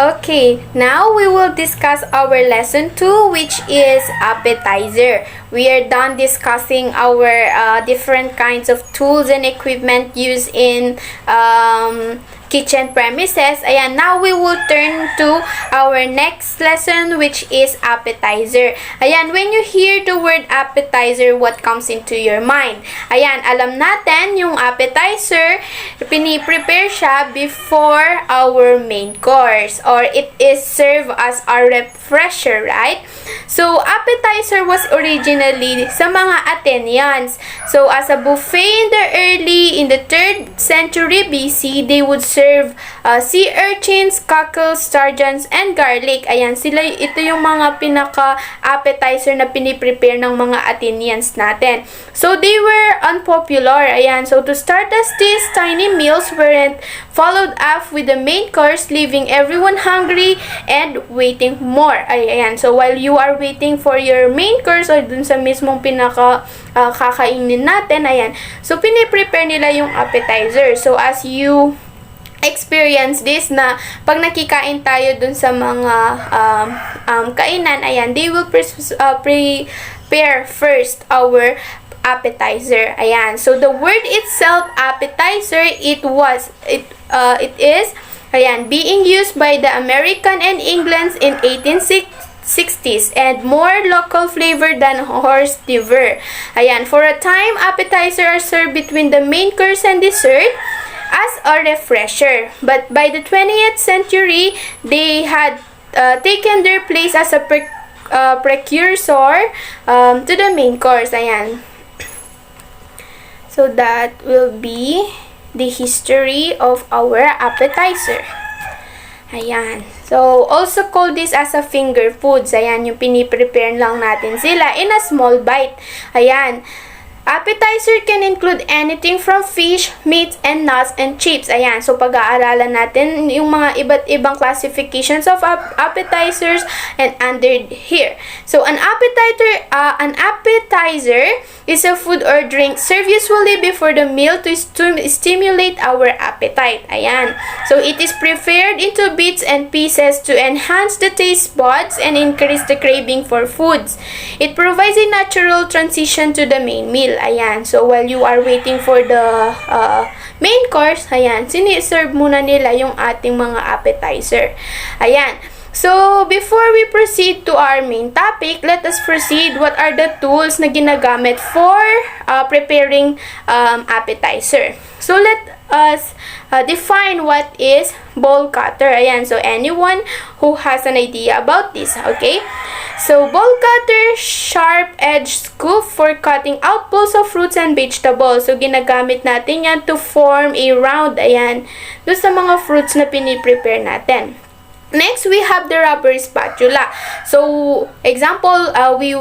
Okay, now we will discuss our lesson 2, which is appetizer. We are done discussing our different kinds of tools and equipment used in kitchen premises. Ayan, now we will turn to our next lesson, which is appetizer. Ayan, when you hear the word appetizer, what comes into your mind? Ayan, alam natin yung appetizer, piniprepare siya before our main course, or it is served as a refresher, right? So, appetizer was originally sa mga Athenians. So, as a buffet in the 3rd century BC, they would serve sea urchins, cockles, sturgeons, and garlic. Ayan, ito yung mga pinaka-appetizer na piniprepare ng mga Athenians natin. So, they were unpopular. Ayan, so to start as these tiny meals weren't followed up with the main course, leaving everyone hungry and waiting more. Ayan, so while you are waiting for your main course or dun sa mismong kakainin natin, ayan, so piniprepare nila yung appetizer. So, as you experience this na pag nakikain tayo dun sa mga kainan, ayan, they will prepare first our appetizer. Ayan, so the word itself, appetizer, it is ayan, being used by the American and England in 1860s and more local flavor than hors d'oeuvre. Ayan, for a time, appetizer are served between the main course and dessert as a refresher. But by the 20th century, they had taken their place as a precursor to the main course. Ayan. So that will be the history of our appetizer. Ayan. So, also call this as a finger foods. Ayan, yung piniprepare lang natin sila in a small bite. Ayan. Appetizer can include anything from fish, meats, and nuts and chips. Ayan, so pag-aaralan natin yung mga iba't ibang classifications of appetizers and under here. So, an appetizer is a food or drink served usually before the meal to stimulate our appetite. Ayan, so it is prepared into bits and pieces to enhance the taste buds and increase the craving for foods. It provides a natural transition to the main meal. Ayan, so while you are waiting for the main course, ayan, siniserve muna nila yung ating mga appetizer. Ayan, so before we proceed to our main topic, let us proceed what are the tools na ginagamit for preparing appetizer. So let us define what is bowl cutter. Ayan, so anyone who has an idea about this, okay? So, bowl cutter, sharp-edged scoop for cutting out bowls of fruits and vegetables. So, ginagamit natin yan to form a round, ayan, doon sa mga fruits na piniprepare natin. Next, we have the rubber spatula. So, example, we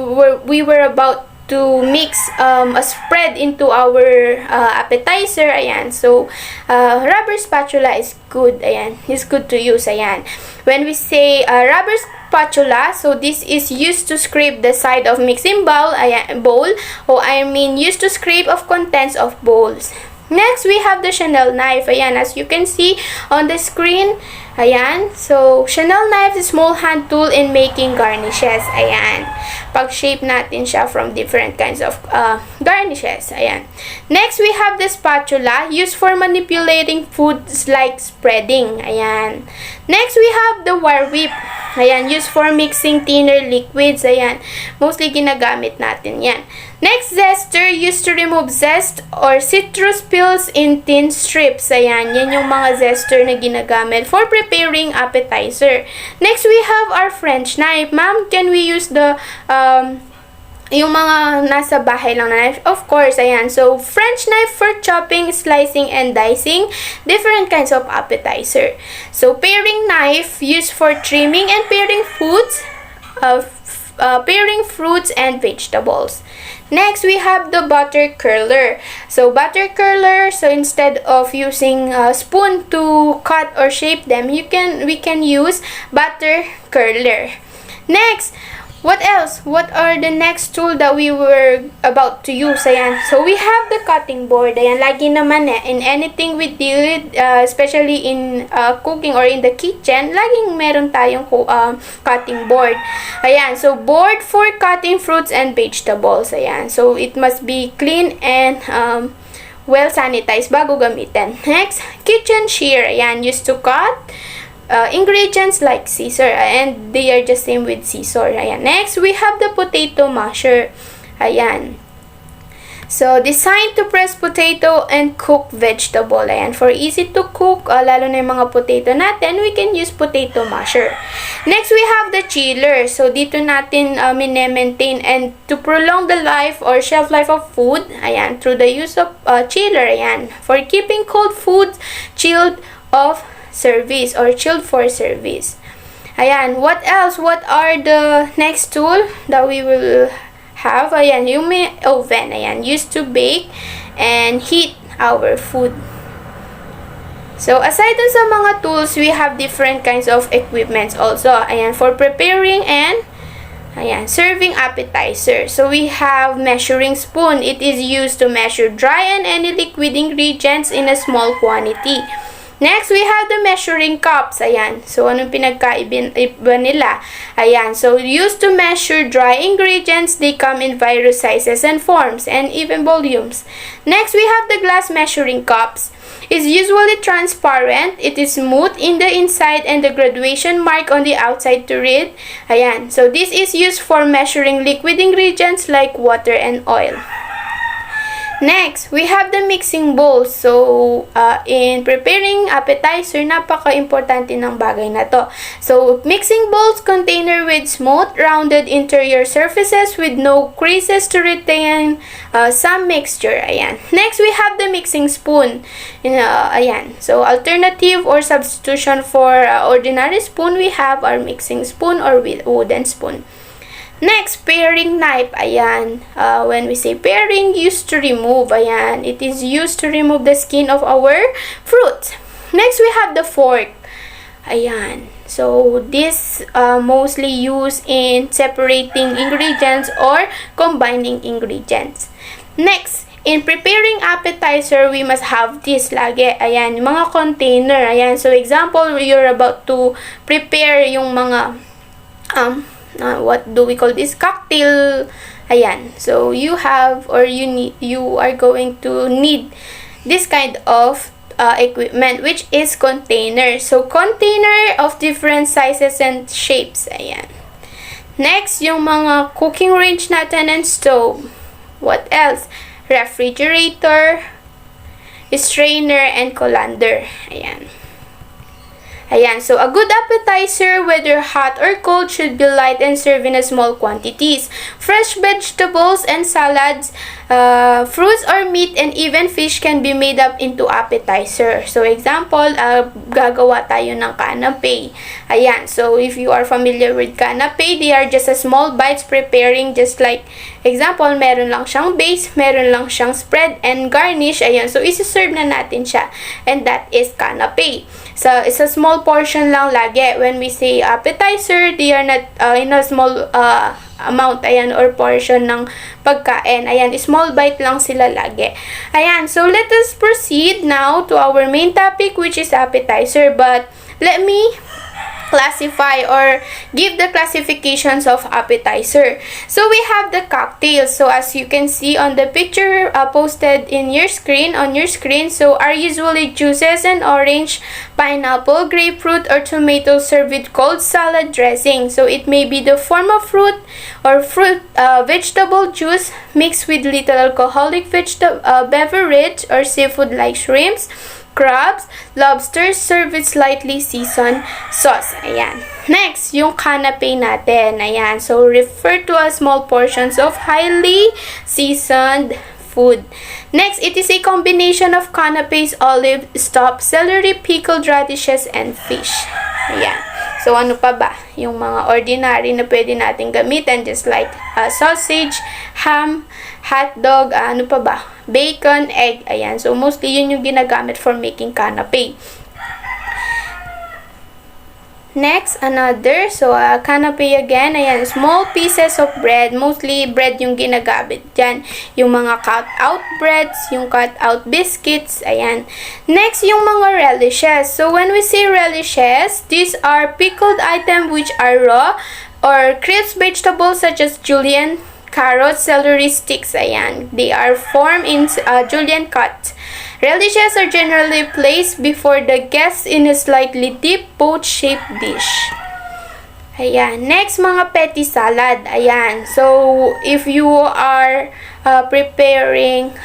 were about to mix a spread into our appetizer. Ayan, so rubber spatula is good. Ayan, is good to use. Ayan, when we say rubber spatula, so this is used to scrape the side of mixing bowl. Ayan, used to scrape of contents of bowls. Next, we have the Chanel knife. Ayan, as you can see on the screen. Ayan, so Chanel knife is a small hand tool in making garnishes. Ayan, pag-shape natin siya from different kinds of garnishes. Ayan. Next, we have the spatula used for manipulating foods like spreading. Ayan. Next, we have the wire whip. Ayan, used for mixing thinner liquids. Ayan, mostly ginagamit natin yan. Next, zester, used to remove zest or citrus peels in thin strips. Ayan, yan yung mga zester na ginagamit for preparing appetizer. Next, we have our French knife. Ma'am, can we use the yung mga nasa bahay lang na knife? Of course, ayan. So, French knife for chopping, slicing, and dicing different kinds of appetizer. So, paring knife used for trimming and paring foods, paring fruits and vegetables. Next, we have the butter curler. So, butter curler, so instead of using a spoon to cut or shape them, we can use butter curler. Next, What else? What are the next tool that we were about to use? Ayan. So, we have the cutting board. Ayan. Lagi naman in anything we did, especially in cooking or in the kitchen, laging meron tayong cutting board. Ayan. So, board for cutting fruits and vegetables. Ayan. So, it must be clean and well sanitized bago gamitin. Next, kitchen shear. Ayan. Used to cut ingredients like scissor, and they are just same with scissor. Ayan. Next, we have the potato masher. Ayan. So, designed to press potato and cook vegetable. Ayan. For easy to cook, lalo na yung mga potato natin, we can use potato masher. Next, we have the chiller. So, dito natin mine-maintain and to prolong the life or shelf life of food, ayan, through the use of chiller. Ayan. For keeping cold foods chilled of service or chilled for service. Ayan, what else? What are the next tool that we will have? Ayan, yung may oven. Ayan, used to bake and heat our food. So, aside dun sa mga tools, we have different kinds of equipments also. Ayan, for preparing and ayan, serving appetizer. So, we have measuring spoon. It is used to measure dry and any liquid ingredients in a small quantity. Next, we have the measuring cups. Ayan. So, anong pinagkaiba nila? Ayan. So, used to measure dry ingredients. They come in various sizes and forms and even volumes. Next, we have the glass measuring cups. It's usually transparent. It is smooth in the inside and the graduation mark on the outside to read. Ayan. So, this is used for measuring liquid ingredients like water and oil. Next, we have the mixing bowls. So, in preparing appetizer, napaka-importante ng bagay na to. So, mixing bowls container with smooth, rounded interior surfaces with no creases to retain some mixture. Ayan. Next, we have the mixing spoon. Ayan. So, alternative or substitution for ordinary spoon, we have our mixing spoon or wooden spoon. Next, paring knife. Ayan. When we say paring, used to remove. Ayan. It is used to remove the skin of our fruit. Next, we have the fork. Ayan. So, this mostly used in separating ingredients or combining ingredients. Next, in preparing appetizer, we must have this lagi. Ayan. Mga container. Ayan. So, example, you're about to prepare yung mga what do we call this? Cocktail. Ayan. So, you have or you are going to need this kind of equipment, which is container. So, container of different sizes and shapes. Ayan. Next, yung mga cooking range natin and stove. What else? Refrigerator, strainer, and colander. Ayan. Ayan, so a good appetizer, whether hot or cold, should be light and served in small quantities. Fresh vegetables and salads, fruits or meat, and even fish can be made up into appetizer. So, example, gagawa tayo ng canapé. Ayan, so if you are familiar with canapé, they are just a small bites preparing just like, example, meron lang siyang base, meron lang siyang spread and garnish. Ayan, so isi-serve na natin siya. And that is canapé. So, it's a small portion lang lagi. When we say appetizer, they are not in a small amount, ayan, or portion ng pagkain. Ayan, small bite lang sila lagi. Ayan, so let us proceed now to our main topic, which is appetizer. But, let me classify or give the classifications of appetizer. So, we have the cocktails. So, as you can see on the picture posted in your screen, so are usually juices and orange, pineapple, grapefruit, or tomato served with cold salad dressing. So, it may be the form of fruit or vegetable juice mixed with little alcoholic beverage or seafood like shrimps, crabs, lobsters served with slightly seasoned sauce. Ayan. Next, yung canapé natin. Ayan. So, refer to as small portions of highly seasoned food. Next, it is a combination of canapés, olive, stop, celery, pickled radishes, and fish. Ayan. So, ano pa ba? Yung mga ordinary na pwede natin gamitin, just like sausage, ham, hotdog, ano pa ba? Bacon, egg. Ayan. So, mostly yun yung ginagamit for making canapé. Next, another. So, canapé again. Ayan, small pieces of bread. Mostly, bread yung ginagamit dyan. Yung mga cut-out breads, yung cut-out biscuits. Ayan. Next, yung mga relishes. So, when we say relishes, these are pickled items which are raw or crisp vegetables such as julienne, carrots, celery sticks. Ayan. They are formed in julienne cut. Relishes are generally placed before the guests in a slightly deep boat-shaped dish. Ayan. Next, mga petty salad. Ayan. So, if you are preparing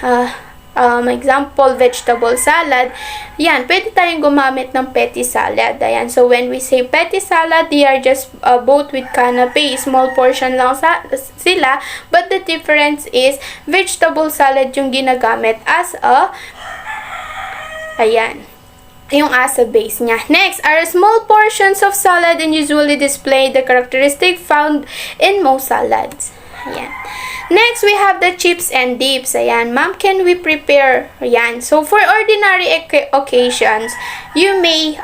example, vegetable salad, yan, pwede tayong gumamit ng petty salad. Ayan. So, when we say petty salad, they are just both with canapé. Small portion lang sila, but the difference is vegetable salad yung ginagamit as a ayan, yung as a base niya. Next are small portions of salad and usually display the characteristic found in most salads. Ayan. Next, we have the chips and dips. Ayan, ma'am, can we prepare? Ayan. So, for ordinary occasions, you may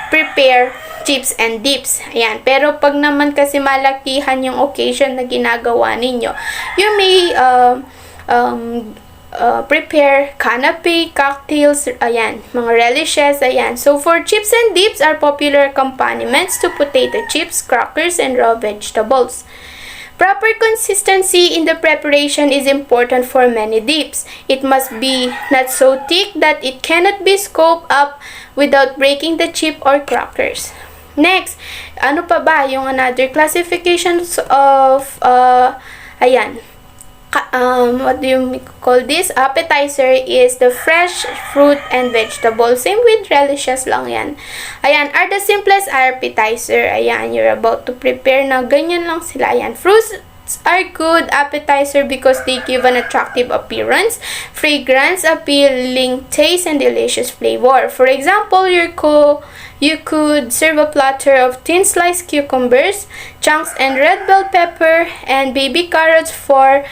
prepare chips and dips. Ayan. Pero, pag naman kasi malakihan yung occasion na ginagawa ninyo, you may prepare canapé, cocktails, ayan, mga relishes, ayan. So, for chips and dips are popular accompaniments to potato chips, crackers, and raw vegetables. Proper consistency in the preparation is important for many dips. It must be not so thick that it cannot be scooped up without breaking the chip or crackers. Next, ano pa ba yung another classifications of, ayan, what do you call this? Appetizer is the fresh fruit and vegetables. Same with relishes lang yan. Ayan, are the simplest appetizer. Ayan, you're about to prepare na ganyan lang sila. Ayan, fruits are good appetizer because they give an attractive appearance, fragrance, appealing taste, and delicious flavor. For example, you could serve a platter of thin sliced cucumbers, chunks and red bell pepper, and baby carrots for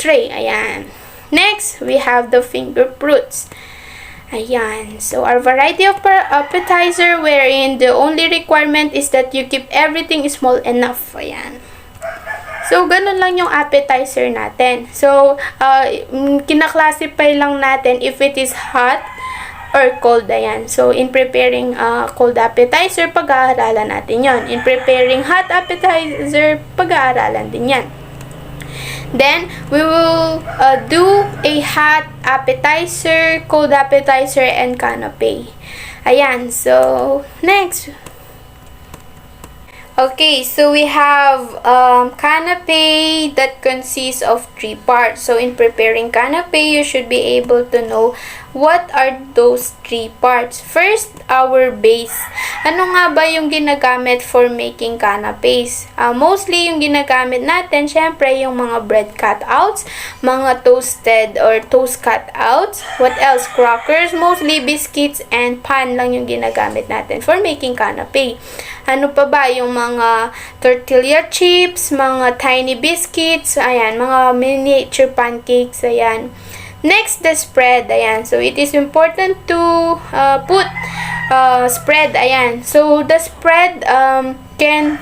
tray. Ayan. Next, we have the finger fruits. Ayan. So, our variety of appetizer wherein the only requirement is that you keep everything small enough. Ayan. So, ganun lang yung appetizer natin. So, kinaklasify lang natin if it is hot or cold. Ayan. So, in preparing cold appetizer, pag-aaralan natin yon. In preparing hot appetizer, pag-aaralan din yan. Then, we will do a hot appetizer, cold appetizer, and canapé. Ayan. So, next. Okay, so we have canapé that consists of 3 parts. So, in preparing canapé, you should be able to know what are those 3 parts. First, our base. Ano nga ba yung ginagamit for making canapés? Mostly yung ginagamit natin, syempre, yung mga bread cutouts, mga toasted or toast cutouts. What else? Crackers, mostly biscuits, and pan lang yung ginagamit natin for making canapé. Ano pa ba? Yung mga tortilla chips, mga tiny biscuits, ayan, mga miniature pancakes, ayan. Next, the spread, ayan. So, it is important to put spread, ayan. So, the spread can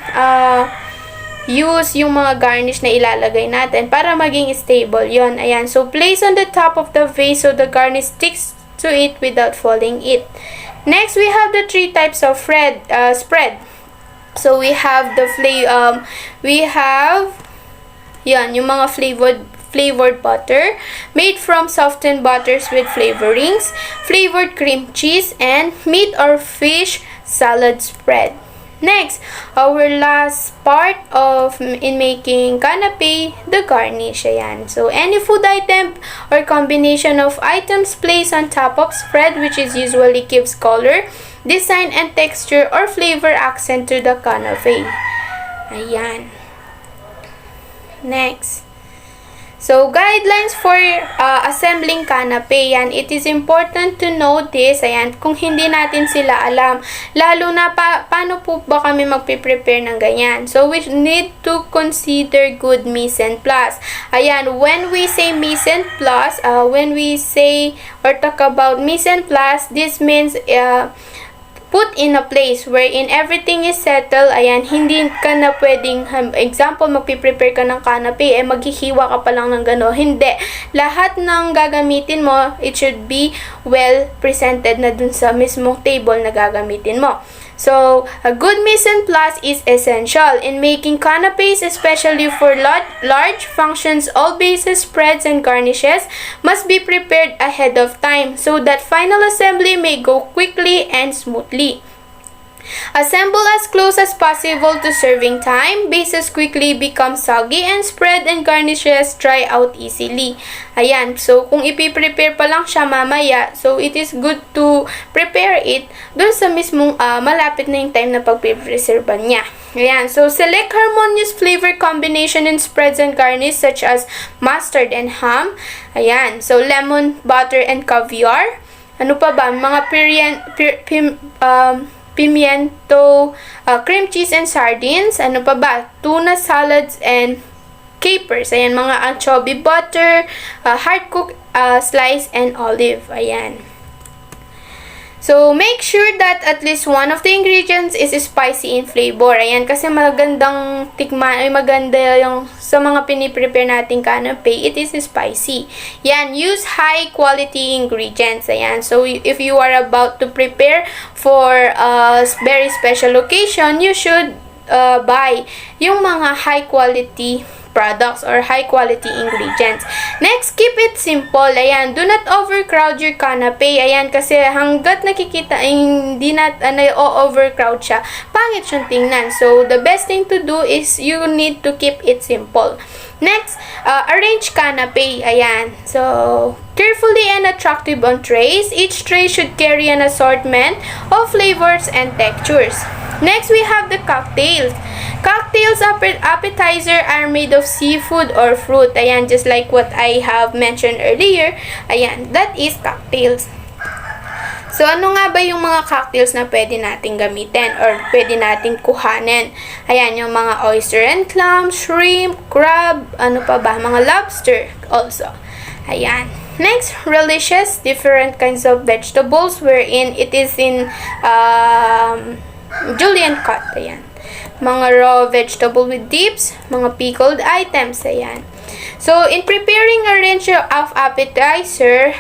use yung mga garnish na ilalagay natin para maging stable yon. Ayan. So, place on the top of the vase so the garnish sticks to it without falling it. Next, we have the 3 types of spread. So, we have the yung mga flavored butter made from softened butters with flavorings, flavored cream cheese, and meat or fish salad spread. Next, our last part in making canapé, the garnish. Ayan. So, any food item or combination of items placed on top of spread which is usually gives color, design, and texture or flavor accent to the canapé. Ayan. Next. So, guidelines for assembling canapé. Yan, it is important to know this. Ayan, kung hindi natin sila alam. Lalo na paano po ba kami magpiprepare ng ganyan. So, we need to consider good mise en place. Ayan, when we say mise en place, when we say or talk about mise en place, this means put in a place wherein everything is settled. Ayan, hindi ka na pwedeng, example, magpiprepare ka ng canapé, maghihiwa ka pa lang ng gano'n. Hindi. Lahat ng gagamitin mo, it should be well presented na dun sa mismong table na gagamitin mo. So, a good mise en place is essential in making canapés, especially for large functions. All bases, spreads, and garnishes must be prepared ahead of time so that final assembly may go quickly and smoothly. Assemble as close as possible to serving time. Bases quickly become soggy and spread and garnishes dry out easily. Ayan, so kung ipiprepare pa lang siya mamaya, so it is good to prepare it dun sa mismong malapit na yung time na pagpipreserban niya. Ayan, so select harmonious flavor combination in spreads and garnish such as mustard and ham. Ayan, so lemon, butter, and caviar. Ano pa ba? Mga pimiento, cream cheese and sardines. Ano pa ba? Tuna salads and capers. Ayan, mga anchovy butter, hard-cooked slice, and olive. Ayan. So, make sure that at least one of the ingredients is spicy in flavor. Ayan, kasi magandang tikman, ay maganda yung sa mga piniprepare nating canapé, it is spicy. Yan, use high quality ingredients. Ayan, so if you are about to prepare for a very special occasion, you should buy yung mga high quality products or high quality ingredients. Next, keep it simple. Ayan, do not overcrowd your canapé. Ayan, kasi hanggat nakikita hindi na overcrowd siya, pangit siyang tingnan. So, the best thing to do is you need to keep it simple. Next, arrange canapé. Ayan, so carefully and attractive on trays. Each tray should carry an assortment of flavors and textures. Next, we have the cocktails. Cocktails appetizer are made of seafood or fruit. Ayan, just like what I have mentioned earlier. Ayan, that is cocktails. So, ano nga ba yung mga cocktails na pwede natin gamitin or pwede natin kuhanin? Ayan, yung mga oyster and clam, shrimp, crab, ano pa ba? Mga lobster also. Ayan. Next, relishes, different kinds of vegetables wherein it is in julienne cut. Ayan. Mga raw vegetable with dips, mga pickled items. Ayan. So, in preparing a range of appetizer,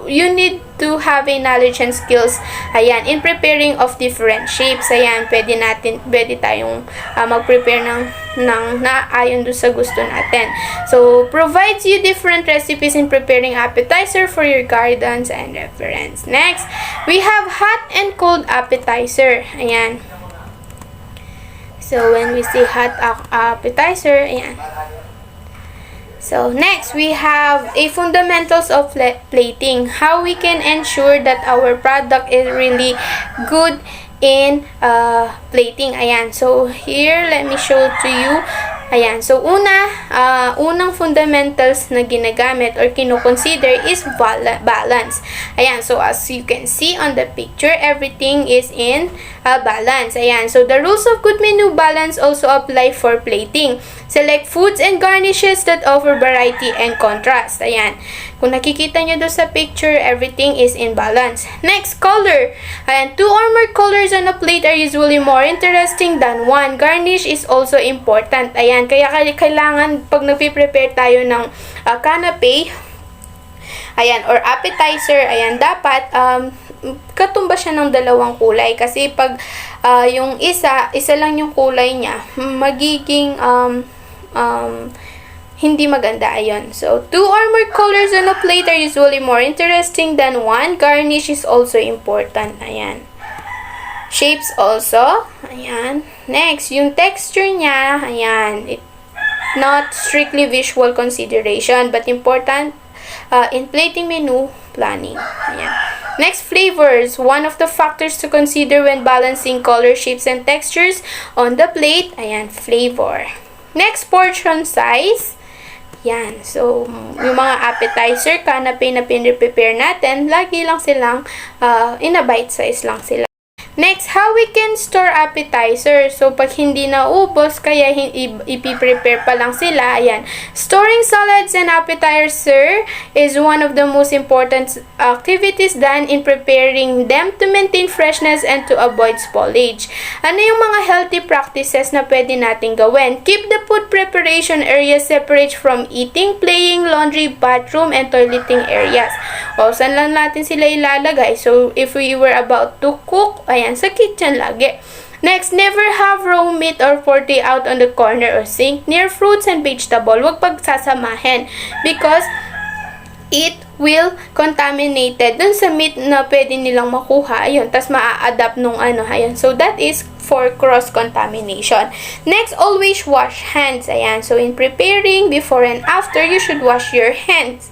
you need to have a knowledge and skills, ayan, in preparing of different shapes. Ayan, pwede tayong mag-prepare ng naayon do sa gusto natin. So, provides you different recipes in preparing appetizer for your guidance and reference. Next, we have hot and cold appetizer. Ayan. So, when we say hot appetizer, ayan. So, next, we have a fundamentals of plating. How we can ensure that our product is really good in plating. Ayan. So, here, let me show to you. Ayan. So, unang fundamentals na ginagamit or kino-consider is balance. Ayan. So, as you can see on the picture, everything is in balance. Ayan. So, the rules of good menu balance also apply for plating. Select foods and garnishes that offer variety and contrast. Ayan. Kung nakikita nyo doon sa picture, everything is in balance. Next, color. Ayan. 2 or more colors on a plate are usually more interesting than one. Garnish is also important. Ayan. Kaya kailangan pag nagpiprepare tayo ng canapé, ayan, or appetizer, ayan, dapat katumba siya ng dalawang kulay. Kasi pag yung isa lang yung kulay niya, magiging hindi maganda. Ayon. So, 2 or more colors on a plate are usually more interesting than one. Garnish is also important. Ayan. Shapes also. Ayan. Next, yung texture niya. Ayan. Not strictly visual consideration, but important in plating menu planning. Ayan. Next, flavors. One of the factors to consider when balancing color, shapes, and textures on the plate. Ayan, flavor. Next, portion size. Yan. So, yung mga appetizer, canapé na piniprepare natin, lagi lang silang in a bite size lang sila. Next, how we can store appetizer. So, pag hindi naubos, kaya ipiprepare pa lang sila. Ayan. Storing salads and appetizer is one of the most important activities done in preparing them to maintain freshness and to avoid spoilage. Ano yung mga healthy practices na pwede natin gawin? Keep the food preparation area separate from eating, playing, laundry, bathroom, and toileting areas. O, saan lang natin sila ilalagay? So, if we were about to cook, ayan, sa kitchen lagi. Next, never have raw meat or pork out on the corner or sink near fruits and vegetable. Huwag pagsasamahin because it will contaminated dun sa meat na pwede nilang makuha. Ayun, tas maa-adapt nung ano. Ayun. So, that is for cross-contamination. Next, always wash hands. Ayan. So, in preparing, before and after, you should wash your hands.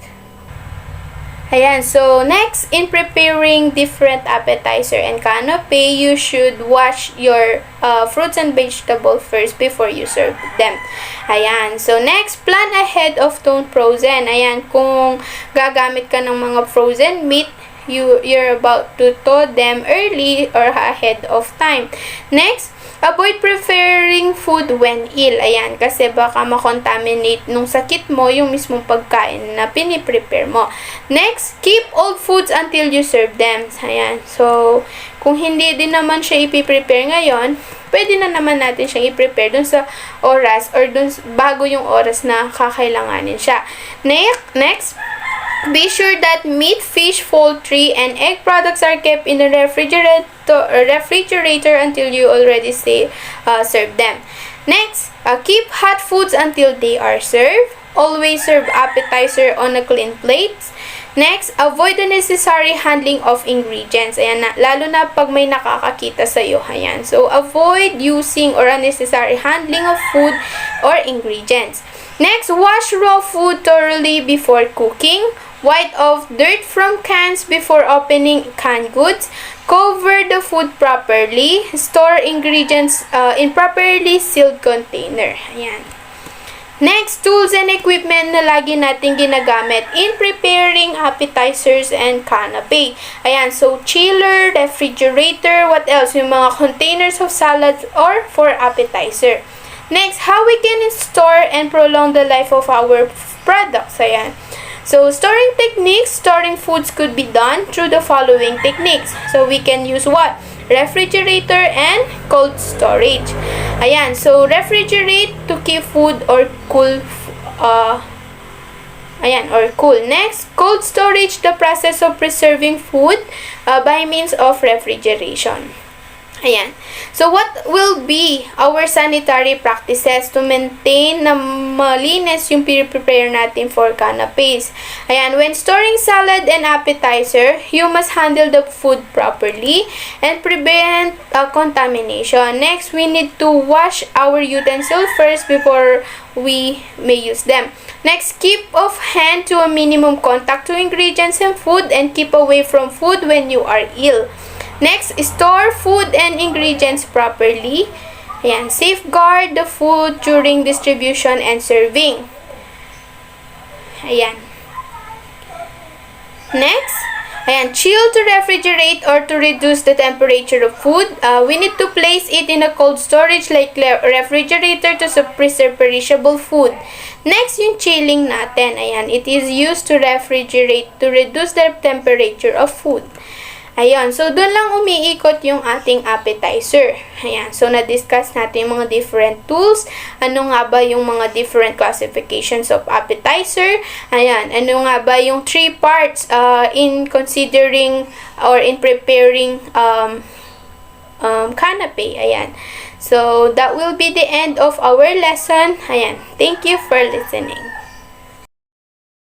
Ayan, so next, in preparing different appetizer and canapé, you should wash your fruits and vegetables first before you serve them. Ayan, so next, plan ahead of don't frozen. Ayan, kung gagamit ka ng mga frozen meat, you're about to thaw them early or ahead of time. Next, avoid preparing food when ill. Ayan, kasi baka makontaminate nung sakit mo yung mismong pagkain na piniprepare mo. Next, keep old foods until you serve them. Ayan, so kung hindi din naman siya ipiprepare ngayon, pwede na naman natin siyang i-prepare dun sa oras or dun bago yung oras na kakailanganin siya. Next, be sure that meat, fish, poultry, and egg products are kept in the refrigerator until you already serve them. Next, keep hot foods until they are served. Always serve appetizer on a clean plate. Next, avoid the necessary handling of ingredients. Ayan na, lalo na pag may nakakakita sa'yo. Ayan. So, avoid using or unnecessary handling of food or ingredients. Next, wash raw food thoroughly before cooking. Wipe off dirt from cans before opening canned goods. Cover the food properly. Store ingredients in properly sealed container. Ayan. Next, tools and equipment na lagi natin ginagamit in preparing appetizers and canapé. Ayan, so chiller, refrigerator, what else? Yung mga containers of salads or for appetizer. Next, how we can store and prolong the life of our products. Ayan. So, storing techniques, storing foods could be done through the following techniques. So, we can use what? Refrigerator and cold storage. Ayan, so refrigerate to keep food or cool. Or cool. Next, cold storage, the process of preserving food by means of refrigeration. Ayan. So, what will be our sanitary practices to maintain na malinis yung prepare natin for canapés? Ayan. When storing salad and appetizer, you must handle the food properly and prevent contamination. Next, we need to wash our utensils first before we may use them. Next, keep off hand to a minimum contact to ingredients and food and keep away from food when you are ill. Next, store food and ingredients properly. Ayan, safeguard the food during distribution and serving. Ayan. Next, ayan, chill to refrigerate or to reduce the temperature of food. We need to place it in a cold storage like refrigerator to preserve perishable food. Next, yung chilling natin. Ayan, it is used to refrigerate to reduce the temperature of food. Ayan, so doon lang umiikot yung ating appetizer. Ayan, so na-discuss natin yung mga different tools. Ano nga ba yung mga different classifications of appetizer? Ayan, ano nga ba yung 3 parts in considering or in preparing canapé. Ayan, so that will be the end of our lesson. Ayan, thank you for listening.